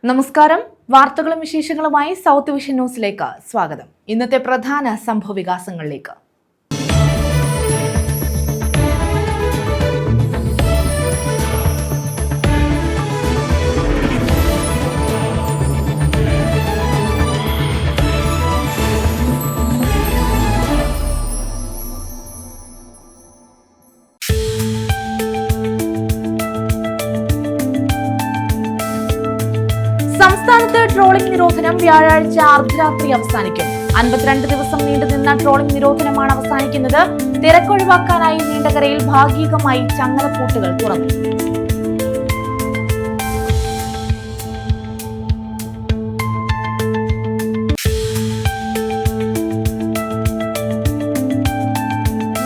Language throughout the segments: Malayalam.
നമസ്കാരം. വാർത്തകളും വിശേഷങ്ങളുമായി സൗത്ത് വിഷൻ ന്യൂസിലേക്ക് സ്വാഗതം. ഇന്നത്തെ പ്രധാന സംഭവവികാസങ്ങളിലേക്ക്. സംസ്ഥാനത്ത് ട്രോളിംഗ് നിരോധനം വ്യാഴാഴ്ച അർദ്ധരാത്രി അവസാനിക്കും. 52 ദിവസം നീണ്ടുനിന്ന ട്രോളിംഗ് നിരോധനമാണ് അവസാനിക്കുന്നത്. തിരക്കൊഴിവാക്കാനായി നീണ്ടകരയിൽ ഭാഗികമായി ചങ്ങലപ്പൂട്ടുകൾ തുറന്നു.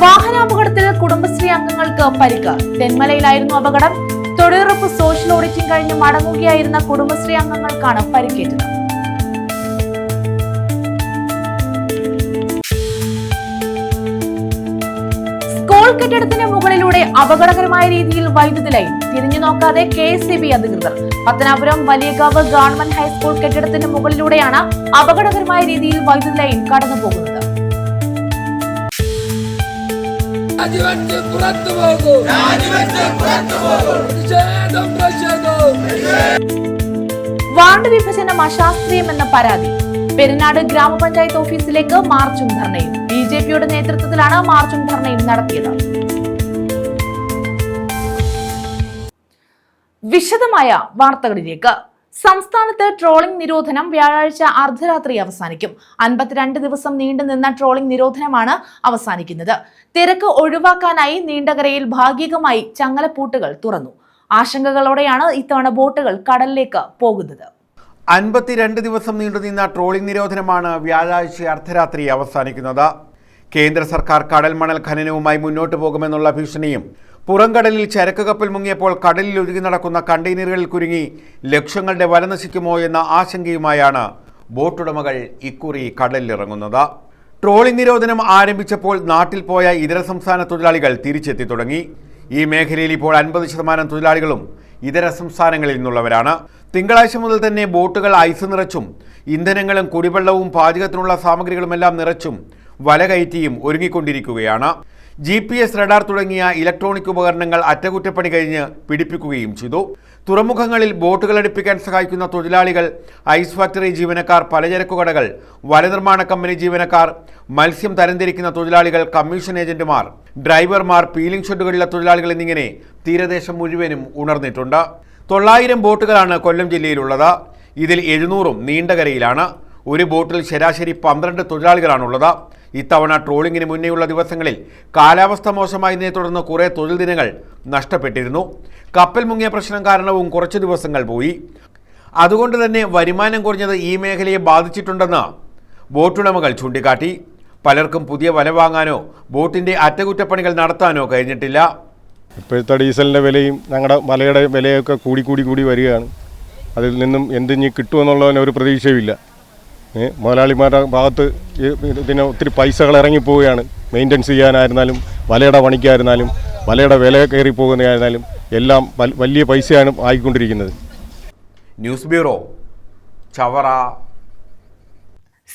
വാഹനാപകടത്തിൽ കുടുംബശ്രീ അംഗങ്ങൾക്ക് പരിക്ക്. തെന്മലയിലായിരുന്നു അപകടം. തൊഴിലുറപ്പ് സോഷ്യൽ ഓഡിറ്റിംഗ് കഴിഞ്ഞ് മടങ്ങുകയായിരുന്ന കുടുംബശ്രീ അംഗങ്ങൾക്കാണ് പരിക്കേറ്റത്. സ്കൂൾ കെട്ടിടത്തിന് മുകളിലൂടെ അപകടകരമായ രീതിയിൽ വൈദ്യുതി ലൈൻ. തിരിഞ്ഞു നോക്കാതെ KSEB അധികൃതർ. പത്തനാപുരം വലിയകാവ് ഗവൺമെന്റ് ഹൈസ്കൂൾ കെട്ടിടത്തിന് മുകളിലൂടെയാണ് അപകടകരമായ രീതിയിൽ വൈദ്യുതി ലൈൻ കടന്നുപോകുന്നത്. വാർഡ് വിഭജനം അശാസ്ത്രീയമെന്ന പരാതി. പെരിനാട് ഗ്രാമപഞ്ചായത്ത് ഓഫീസിലേക്ക് മാർച്ചും ധർണയും. BJPയുടെ നേതൃത്വത്തിലാണ് മാർച്ചും ധർണയും നടത്തിയത്. വിശദമായ വാർത്തകളിലേക്ക്. സംസ്ഥാനത്ത് ട്രോളിംഗ് നിരോധനം വ്യാഴാഴ്ച അർദ്ധരാത്രി അവസാനിക്കും. 52 ദിവസം നീണ്ടുനിന്ന ട്രോളിംഗ് നിരോധനമാണ് അവസാനിക്കുന്നത്. തിരക്ക് ഒഴിവാക്കാനായി നീണ്ടകരയിൽ ഭാഗികമായി ചങ്ങലപ്പൂട്ടുകൾ തുറന്നു. ആശങ്കകളോടെയാണ് ഇത്തവണ ബോട്ടുകൾ കടലിലേക്ക് പോകുന്നത്. 52 ദിവസം നീണ്ടുനിന്ന ട്രോളിംഗ് നിരോധനമാണ് വ്യാഴാഴ്ച അർദ്ധരാത്രി അവസാനിക്കുന്നത്. കേന്ദ്ര സർക്കാർ കടൽ മണൽ ഖനനവുമായി മുന്നോട്ടു പോകുമെന്നുള്ള ഭീഷണിയും പുറംകടലിൽ ചരക്ക് കപ്പൽ മുങ്ങിയപ്പോൾ കടലിൽ ഒഴുകി നടക്കുന്ന കണ്ടെയ്നറുകളിൽ കുരുങ്ങി ലക്ഷങ്ങളുടെ വല നശിക്കുമോ എന്ന ആശങ്കയുമായാണ് ബോട്ടുടമകൾ ഇക്കുറി കടലിലിറങ്ങുന്നത്. ട്രോളിംഗ് നിരോധനം ആരംഭിച്ചപ്പോൾ നാട്ടിൽ പോയ ഇതര സംസ്ഥാന തൊഴിലാളികൾ തിരിച്ചെത്തി തുടങ്ങി. ഈ മേഖലയിൽ ഇപ്പോൾ 50% തൊഴിലാളികളും ഇതര സംസ്ഥാനങ്ങളിൽ നിന്നുള്ളവരാണ്. തിങ്കളാഴ്ച മുതൽ തന്നെ ബോട്ടുകൾ ഐസ് നിറച്ചും ഇന്ധനങ്ങളും കുടിവെള്ളവും പാചകത്തിനുള്ള സാമഗ്രികളുമെല്ലാം നിറച്ചും വല കയറ്റിയും ഒരുങ്ങിക്കൊണ്ടിരിക്കുകയാണ്. GPS റഡാർ തുടങ്ങിയ ഇലക്ട്രോണിക് ഉപകരണങ്ങൾ അറ്റകുറ്റപ്പണി കഴിഞ്ഞ് പിടിപ്പിക്കുകയും ചെയ്തു. തുറമുഖങ്ങളിൽ ബോട്ടുകൾ അടുപ്പിക്കാൻ സഹായിക്കുന്ന തൊഴിലാളികൾ, ഐസ് ഫാക്ടറി ജീവനക്കാർ, പലചരക്കു കടകൾ, വനനിർമ്മാണ കമ്പനി ജീവനക്കാർ, മത്സ്യം തരംതിരിക്കുന്ന തൊഴിലാളികൾ, കമ്മീഷൻ ഏജന്റുമാർ, ഡ്രൈവർമാർ, പീലിംഗ് ഷെഡുകളിലെ തൊഴിലാളികൾ എന്നിങ്ങനെ തീരദേശം മുഴുവനും ഉണർന്നിട്ടുണ്ട്. 900 ബോട്ടുകളാണ് കൊല്ലം ജില്ലയിലുള്ളത്. ഇതിൽ 700ഉം നീണ്ടകരയിലാണ്. ഒരു ബോട്ടിൽ ശരാശരി 12 തൊഴിലാളികളാണുള്ളത്. ഇത്തവണ ട്രോളിംഗിന് മുന്നേയുള്ള ദിവസങ്ങളിൽ കാലാവസ്ഥ മോശമായതിനെ തുടർന്ന് കുറേ തൊഴിൽ ദിനങ്ങൾ നഷ്ടപ്പെട്ടിരുന്നു. കപ്പൽ മുങ്ങിയ പ്രശ്നം കാരണവും കുറച്ച് ദിവസങ്ങൾ പോയി. അതുകൊണ്ട് തന്നെ വരുമാനം കുറഞ്ഞത് ഈ മേഖലയെ ബാധിച്ചിട്ടുണ്ടെന്ന് ബോട്ടുടമകൾ ചൂണ്ടിക്കാട്ടി. പലർക്കും പുതിയ വല വാങ്ങാനോ ബോട്ടിൻ്റെ അറ്റകുറ്റപ്പണികൾ നടത്താനോ കഴിഞ്ഞിട്ടില്ല. ഇപ്പോഴത്തെ ഡീസലിൻ്റെ വിലയും ഞങ്ങളുടെ വലയുടെ വിലയൊക്കെ കൂടി വരികയാണ്. അതിൽ നിന്നും എന്തിഞ്ഞ് കിട്ടുമെന്നുള്ളതിന് ഒരു പ്രതീക്ഷയുമില്ല. മുതലാളിമാരുടെ ഭാഗത്ത് ഇതിന് ഒത്തിരി പൈസകൾ ഇറങ്ങിപ്പോവുകയാണ്. മെയിൻ്റനൻസ് ചെയ്യാനായിരുന്നാലും വലയുടെ പണിക്കായിരുന്നാലും വലയുടെ വില കയറി പോകുന്നതായിരുന്നാലും എല്ലാം വലിയ പൈസയാണ് ആയിക്കൊണ്ടിരിക്കുന്നത്. News bureau, Chavara.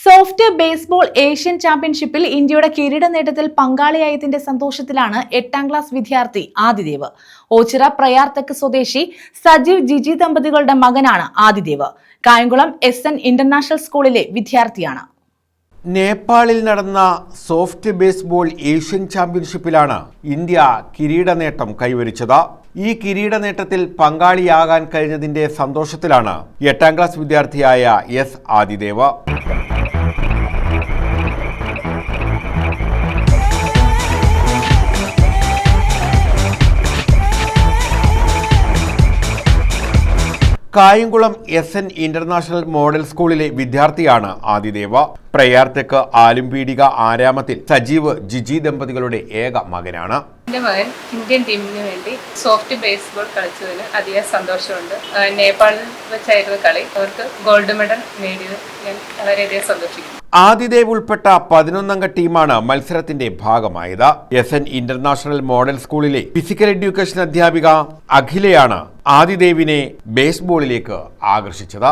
Soft baseball Asian ചാമ്പ്യൻഷിപ്പിൽ ഇന്ത്യയുടെ കിരീട നേട്ടത്തിൽ പങ്കാളിയായതിന്റെ സന്തോഷത്തിലാണ് 8ാം ക്ലാസ് വിദ്യാർത്ഥി ആദിദേവ്. ഓച്ചിറ പ്രയാർത്തക്ക് സ്വദേശി സജീവ് ജിജി ദമ്പതികളുടെ മകനാണ് ആദിദേവ്. കായംകുളം SN ഇന്റർനാഷണൽ സ്കൂളിലെ വിദ്യാർത്ഥിയാണ്. നേപ്പാളിൽ നടന്ന സോഫ്റ്റ് ബേസ്ബോൾ ഏഷ്യൻ ചാമ്പ്യൻഷിപ്പിലാണ് ഇന്ത്യ കിരീട നേട്ടം കൈവരിച്ചത്. ഈ കിരീട നേട്ടത്തിൽ പങ്കാളിയാകാൻ കഴിഞ്ഞതിന്റെ സന്തോഷത്തിലാണ് 8ാം ക്ലാസ് വിദ്യാർത്ഥിയായ S Adidev. Kayamkulam SN international model സ്കൂളിലെ വിദ്യാർത്ഥിയാണ് ആദിദേവ. പ്രയാർത്തക്ക് ആലുംപീടിക ആരാമത്തിൽ സജീവ് ജിജി ദമ്പതികളുടെ ഏക മകനാണ്. എൻ്റെ മകൻ ഇന്ത്യൻ ടീമിന് വേണ്ടി സോഫ്റ്റ് ബേസ്ബോൾ കളിച്ചതിന് അധികം സന്തോഷമുണ്ട്. നേപ്പാളിൽ വെച്ചായിരുന്നു കളി. അവർക്ക് ഗോൾഡ് മെഡൽ നേടിയത് ഞാൻ വളരെയധികം സന്തോഷിക്കുന്നു. ആദിദേവ് ഉൾപ്പെട്ട 11-അംഗ ടീമാണ് മത്സരത്തിന്റെ ഭാഗമായത്. SN ഇന്റർനാഷണൽ മോഡൽ സ്കൂളിലെ ഫിസിക്കൽ എഡ്യൂക്കേഷൻ അധ്യാപിക അഖിലയാണ് ആദിദേവിനെ ബേസ്ബോളിലേക്ക് ആകർഷിച്ചത്.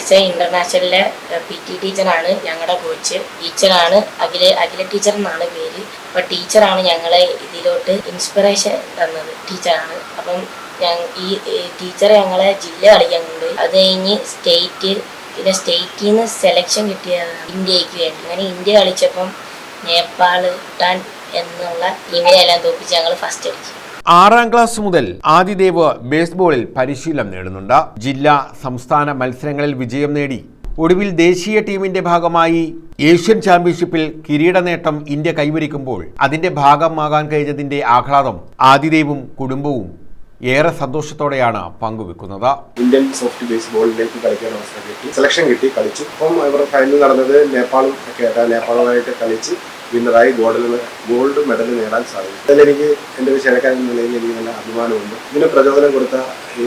SN ഇന്റർനാഷണലിലെ PT ടീച്ചറാണ് ഞങ്ങളുടെ കോച്ച്. ടീച്ചറാണ് അഖില ടീച്ചർ എന്നാണ് പേര്. അപ്പോൾ ടീച്ചറാണ് ഞങ്ങളെ ഇതിലോട്ട് ഇൻസ്പിറേഷൻ തന്നത്. ടീച്ചറാണ്. അപ്പം ഈ ടീച്ചർ ഞങ്ങളെ ജില്ല കളിക്കാൻ കൊണ്ട് അത് കഴിഞ്ഞ് സ്റ്റേറ്റ്, പിന്നെ സ്റ്റേറ്റിൽ നിന്ന് സെലക്ഷൻ കിട്ടിയതാണ് ഇന്ത്യക്ക് വേണ്ടി. അങ്ങനെ ഇന്ത്യ കളിച്ചപ്പം നേപ്പാൾ, ഭൂട്ടാൻ എന്നുള്ള ടീമിനെല്ലാം തോപ്പിച്ച് ഞങ്ങൾ ഫസ്റ്റ് അടിച്ചു. 6ാം ക്ലാസ് മുതൽ ആദിദേവ് ബേസ്ബോളിൽ പരിശീലനം നേടുന്നുണ്ട്. ജില്ലാ, സംസ്ഥാന മത്സരങ്ങളിൽ വിജയം നേടി ഒടുവിൽ ദേശീയ ടീമിന്റെ ഭാഗമായി ഏഷ്യൻ ചാമ്പ്യൻഷിപ്പിൽ കിരീട നേട്ടം ഇന്ത്യ കൈവരിക്കുമ്പോൾ അതിന്റെ ഭാഗമാകാൻ കഴിഞ്ഞതിന്റെ ആഹ്ലാദം ആദിദേവും കുടുംബവും ഏറെ സന്തോഷത്തോടെയാണ് പങ്കുവെക്കുന്നത്. ഇന്ത്യൻ സോഫ്റ്റ് ബേസ്ബോളിലേക്ക് കളിക്കാൻ അവസരം കിട്ടി, സെലക്ഷൻ കിട്ടി, കളിച്ചു. അപ്പം ഇവരുടെ ഫൈനൽ നടന്നത് നേപ്പാളും ഒക്കെ ആയിട്ട് നേപ്പാളുമായിട്ട് കളിച്ച് വിന്നറായി ഗോൾഡ് മെഡൽ നേടാൻ സാധിക്കും. അതിലെനിക്ക് എൻ്റെ ഒരു ക്ഷേത്രക്കാരൻ എന്ന നിലയിൽ എനിക്ക് നല്ല അഭിമാനമുണ്ട്. ഇതിന് പ്രചോദനം കൊടുത്ത ഈ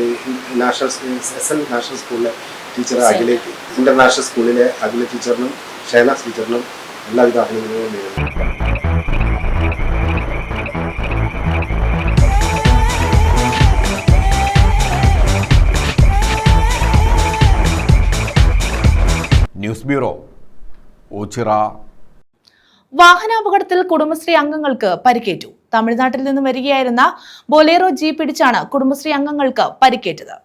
SN നാഷണൽ സ്കൂളിലെ ടീച്ചർ അഖിലേക്ക്, ഇന്റർനാഷണൽ സ്കൂളിലെ അഖില ടീച്ചറിനും ഷൈനാസ് ടീച്ചറിനും എല്ലാവിധ അഭിനന്ദനങ്ങളും നേരുന്നു. News bureau, Ochira. വാഹനാപകടത്തിൽ കുടുംബശ്രീ അംഗങ്ങൾക്ക് പരിക്കേറ്റു. തമിഴ്നാട്ടിൽ നിന്നും വരികയായിരുന്ന ബൊലേറോ ജീപ്പ് ഇടിച്ചാണ് കുടുംബശ്രീ അംഗങ്ങൾക്ക് പരിക്കേറ്റത്.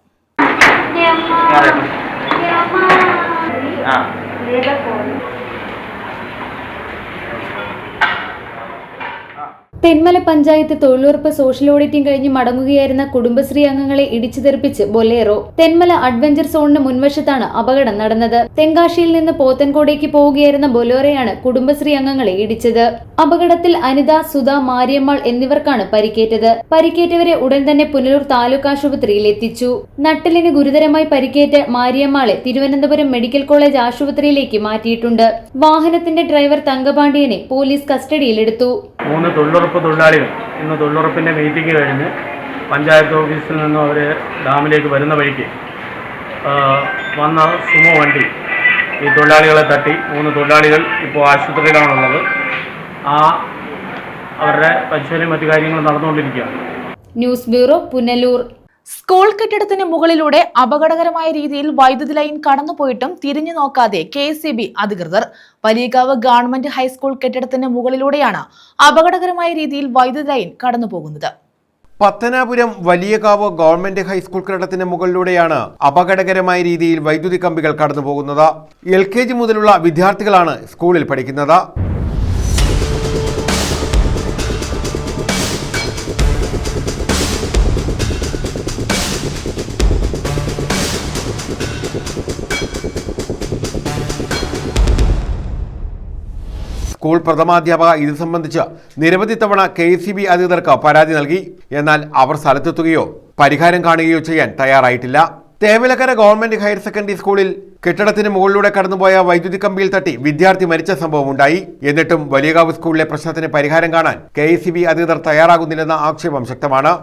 തെന്മല പഞ്ചായത്ത് തൊഴിലുറപ്പ് സോഷ്യൽ ഓഡിറ്റിംഗ് കഴിഞ്ഞ് മടങ്ങുകയായിരുന്ന കുടുംബശ്രീ അംഗങ്ങളെ ഇടിച്ചു തെറിപ്പിച്ച് ബൊലേറോ. തെന്മല അഡ്വഞ്ചർ സോണിന് മുൻവശത്താണ് അപകടം നടന്നത്. തെങ്കാശിയിൽ നിന്ന് പോത്തൻകോടേക്ക് പോവുകയായിരുന്ന ബൊലേറോയാണ് കുടുംബശ്രീ അംഗങ്ങളെ ഇടിച്ചത്. അപകടത്തിൽ അനിത, സുധ, മാരിയമ്മാൾ എന്നിവർക്കാണ് പരിക്കേറ്റത്. പരിക്കേറ്റവരെ ഉടൻ തന്നെ പുനലൂർ താലൂക്ക് ആശുപത്രിയിൽ എത്തിച്ചു. നട്ടലിന് ഗുരുതരമായി പരിക്കേറ്റ മാരിയമ്മാളെ തിരുവനന്തപുരം മെഡിക്കൽ കോളേജ് ആശുപത്രിയിലേക്ക് മാറ്റിയിട്ടുണ്ട്. വാഹനത്തിന്റെ ഡ്രൈവർ തങ്കപാണ്ഡ്യനെ പോലീസ് കസ്റ്റഡിയിലെടുത്തു. 3 തൊഴിലുറപ്പ് തൊഴിലാളികൾ ഇന്ന് തൊഴിലുറപ്പിൻ്റെ മീറ്റിംഗ് കഴിഞ്ഞ് പഞ്ചായത്ത് ഓഫീസിൽ നിന്നും അവർ ഡാമിലേക്ക് വരുന്ന വഴിക്ക് വന്ന സുമോ വണ്ടി ഈ തൊഴിലാളികളെ തട്ടി. 3 തൊഴിലാളികൾ ഇപ്പോൾ ആശുപത്രിയിലാണുള്ളത്. അവരുടെ പരിശോധനയും മറ്റു കാര്യങ്ങളും നടന്നുകൊണ്ടിരിക്കുകയാണ്. News bureau, Punalur. സ്കൂൾ കെട്ടിടത്തിന് മുകളിലൂടെ അപകടകരമായ രീതിയിൽ വൈദ്യുതി ലൈൻ കടന്നുപോയിട്ടും തിരിഞ്ഞു നോക്കാതെ KSEB അധികൃതർ. വലിയകാവ് ഗവൺമെന്റ് ഹൈസ്കൂൾ കെട്ടിടത്തിന് മുകളിലൂടെയാണ് അപകടകരമായ രീതിയിൽ വൈദ്യുതി ലൈൻ കടന്നുപോകുന്നത്. പത്തനാപുരം വലിയകാവ് ഗവൺമെന്റ് ഹൈസ്കൂൾ കെട്ടിടത്തിന് മുകളിലൂടെയാണ് അപകടകരമായ രീതിയിൽ വൈദ്യുതി കമ്പികൾ കടന്നുപോകുന്നത്. LKG മുതലുള്ള വിദ്യാർത്ഥികളാണ് സ്കൂളിൽ പഠിക്കുന്നത്. സ്കൂൾ പ്രഥമാധ്യാപക ഇത് സംബന്ധിച്ച് നിരവധി തവണ KSEB അധികൃതർക്ക് പരാതി നൽകി. എന്നാൽ അവർ സ്ഥലത്തെത്തുകയോ പരിഹാരം കാണുകയോ ചെയ്യാൻ തയ്യാറായിട്ടില്ല. തേവലക്കര ഗവൺമെന്റ് ഹയർ സെക്കൻഡറി സ്കൂളിൽ കെട്ടിടത്തിന് മുകളിലൂടെ കടന്നുപോയ വൈദ്യുതി കമ്പിയിൽ തട്ടി വിദ്യാർത്ഥി മരിച്ച സംഭവമുണ്ടായി. എന്നിട്ടും വലിയകാവ് സ്കൂളിലെ പ്രശ്നത്തിന് പരിഹാരം കാണാൻ KSEB അധികൃതർ തയ്യാറാകുന്നില്ലെന്ന ആക്ഷേപം ശക്തമാണ്.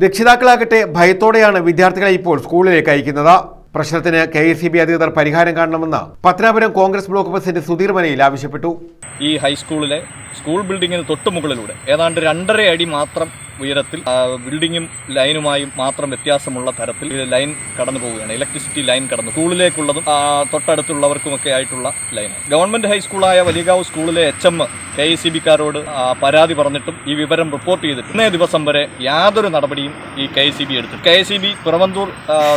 രക്ഷിതാക്കളാകട്ടെ ഭയത്തോടെയാണ് വിദ്യാർത്ഥികളെ ഇപ്പോൾ സ്കൂളിലേക്ക് അയക്കുന്നത്. പ്രശ്നത്തിന് KSEB അധികൃതർ പരിഹാരം കാണണമെന്ന് പത്തനാപുരം കോൺഗ്രസ് ബ്ലോക്ക് പ്രസിഡന്റ് സുധീർ മനയിൽ ആവശ്യപ്പെട്ടു. ഈ ഹൈസ്കൂളിലെ സ്കൂൾ ബിൽഡിങ്ങിന് തൊട്ടു മുകളിലൂടെ ഏതാണ്ട് 2.5 അടി മാത്രം ഉയരത്തിൽ ബിൽഡിങ്ങും ലൈനുമായും മാത്രം വ്യത്യാസമുള്ള തരത്തിൽ ലൈൻ കടന്നു പോവുകയാണ്. ഇലക്ട്രിസിറ്റി ലൈൻ കടന്നു സ്കൂളിലേക്കുള്ളതും തൊട്ടടുത്തുള്ളവർക്കുമൊക്കെ ആയിട്ടുള്ള ലൈൻ. ഗവൺമെന്റ് ഹൈസ്കൂളായ വലിയകാവ് സ്കൂളിലെ HM KSEB-കാരോട് പരാതി പറഞ്ഞിട്ടും ഈ വിവരം റിപ്പോർട്ട് ചെയ്തിട്ട് ഇന്നേ ദിവസം വരെ യാതൊരു നടപടിയും ഈ KSEB എടുത്തു. KSEB പുറവന്തൂർ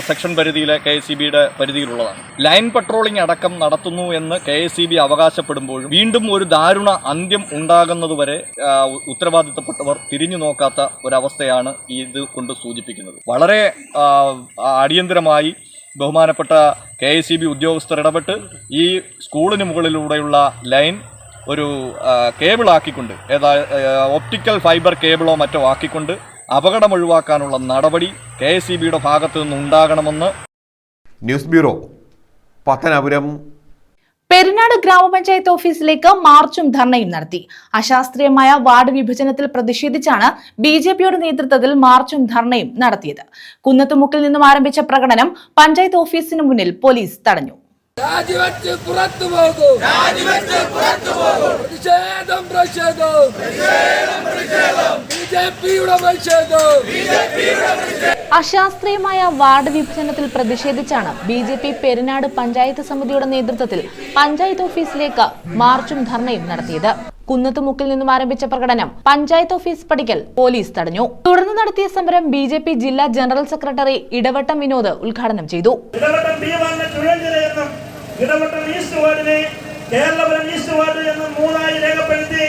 സെക്ഷൻ പരിധിയിലെ KSEB-യുടെ പരിധിയിലുള്ളതാണ്. ലൈൻ പട്രോളിംഗ് അടക്കം നടത്തുന്നു എന്ന് KSEB അവകാശപ്പെടുമ്പോഴും വീണ്ടും ഒരു ദാരുണ അന്ത്യം ഉണ്ടാകുന്നതുവരെ ഉത്തരവാദിത്തപ്പെട്ടവർ തിരിഞ്ഞു നോക്കാത്ത ഒരവസ്ഥയാണ് ഇത് കൊണ്ട് സൂചിപ്പിക്കുന്നത്. വളരെ അടിയന്തരമായി ബഹുമാനപ്പെട്ട KSEB ഉദ്യോഗസ്ഥർ ഇടപെട്ട് ഈ സ്കൂളിന് മുകളിലൂടെയുള്ള ലൈൻ ഒരു കേബിളാക്കിക്കൊണ്ട് ഒപ്റ്റിക്കൽ ഫൈബർ കേബിളോ മറ്റോ ആക്കിക്കൊണ്ട് അപകടം ഒഴിവാക്കാനുള്ള നടപടി KSEB-യുടെ ഭാഗത്തു നിന്നുണ്ടാകണമെന്ന് ന്യൂസ് ബ്യൂറോ, പത്തനാപുരം. പെരിനാട് ഗ്രാമപഞ്ചായത്ത് ഓഫീസിലേക്ക് മാർച്ചും ധർണയും നടത്തി. അശാസ്ത്രീയമായ വാർഡ് വിഭജനത്തിൽ പ്രതിഷേധിച്ചാണ് BJPയുടെ നേതൃത്വത്തിൽ മാർച്ചും ധർണയും നടത്തിയത്. കുന്നത്തുമുക്കിൽ നിന്നും ആരംഭിച്ച പ്രകടനം പഞ്ചായത്ത് ഓഫീസിന് മുന്നിൽ പോലീസ് തടഞ്ഞു. അശാസ്ത്രീയമായ വാർഡ് വിഭജനത്തിൽ പ്രതിഷേധിച്ചാണ് BJP പെരിനാട് പഞ്ചായത്ത് സമിതിയുടെ നേതൃത്വത്തിൽ പഞ്ചായത്ത് ഓഫീസിലേക്ക് മാർച്ചും ധർണയും നടത്തിയത്. കുന്നത്തുമുക്കിൽ നിന്നും ആരംഭിച്ച പ്രകടനം പഞ്ചായത്ത് ഓഫീസ് പടിക്കൽ പോലീസ് തടഞ്ഞു. തുടർന്ന് നടത്തിയ സമരം BJP ജില്ലാ ജനറൽ സെക്രട്ടറി ഇടവട്ടം വിനോദ് ഉദ്ഘാടനം ചെയ്തു. ഇടവട്ടം ഈസ്റ്റ് വാർഡിനെ കേരളപുരം ഈസ്റ്റ് വാർഡ് എന്ന് മൂന്നായി രേഖപ്പെടുത്തി